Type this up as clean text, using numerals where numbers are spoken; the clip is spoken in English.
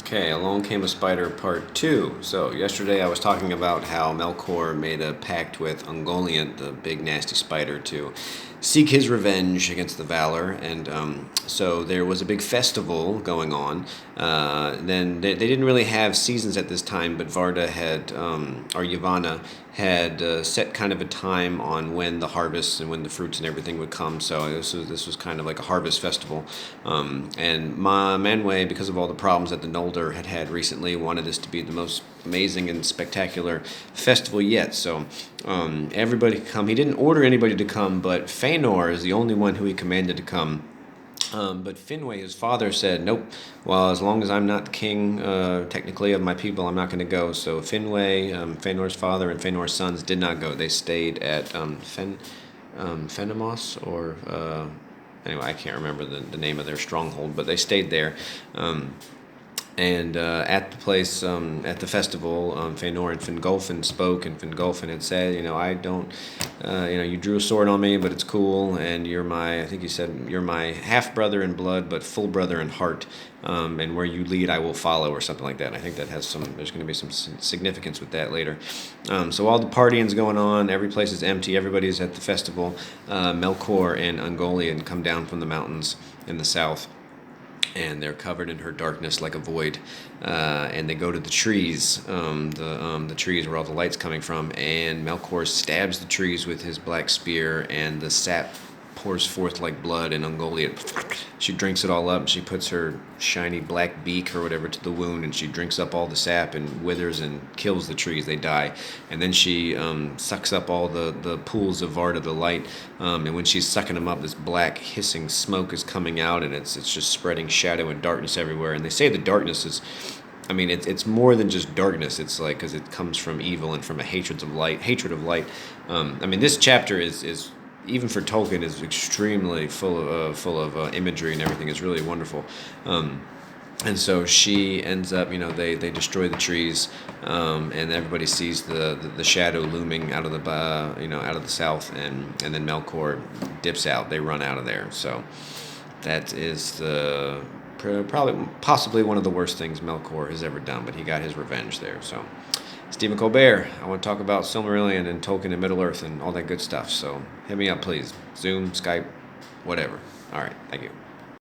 Okay, Along Came a Spider Part 2. So, yesterday I was talking about how Melkor made a pact with Ungoliant, the big nasty spider, to seek his revenge against the Valor. And so there was a big festival going on. Then they didn't really have seasons at this time, but Varda had, or Yavanna, had set kind of a time on when the harvests and when the fruits and everything would come. So this was kind of like a harvest festival. And Manwë, because of all the problems that the Noldor had recently, wanted this to be the most amazing and spectacular festival yet. So everybody could come. He didn't order anybody to come, but Fëanor is the only one who he commanded to come. But Finwë, his father, said, "Nope. Well, as long as I'm not the king, technically, of my people, I'm not going to go." So Finwë, Fëanor's father, and Fëanor's sons did not go. They stayed at Fenamos, or anyway, I can't remember the name of their stronghold, but they stayed there. And at the place, at the festival, Fëanor and Fingolfin spoke, and Fingolfin had said, I don't, you drew a sword on me, but it's cool, and I think he said, you're my half-brother in blood, but full brother in heart, and where you lead, I will follow, or something like that. And I think that there's going to be some significance with that later. So all the partying's going on, every place is empty, everybody's at the festival. Melkor and Ungoliant come down from the mountains in the south, and they're covered in her darkness like a void. And they go to the trees, the trees where all the light's coming from, and Melkor stabs the trees with his black spear, and the sap pours forth like blood, and Ungoliant, she drinks it all up, and she puts her shiny black beak or whatever to the wound, and she drinks up all the sap and withers and kills the trees. They die. And then she sucks up all the pools of Varda, the light, and when she's sucking them up, this black hissing smoke is coming out, and it's just spreading shadow and darkness everywhere. And they say the darkness is, it's more than just darkness. It's like, because it comes from evil and from a hatred of light. This chapter is even for Tolkien, is extremely full of imagery and everything. It's really wonderful. And so she ends up, they destroy the trees, and everybody sees the shadow looming out of out of the south, and then Melkor dips out. They run out of there. So that is possibly one of the worst things Melkor has ever done, but he got his revenge there. So, Stephen Colbert, I want to talk about Silmarillion and Tolkien and Middle Earth and all that good stuff. So hit me up, please. Zoom, Skype, whatever. All right. Thank you.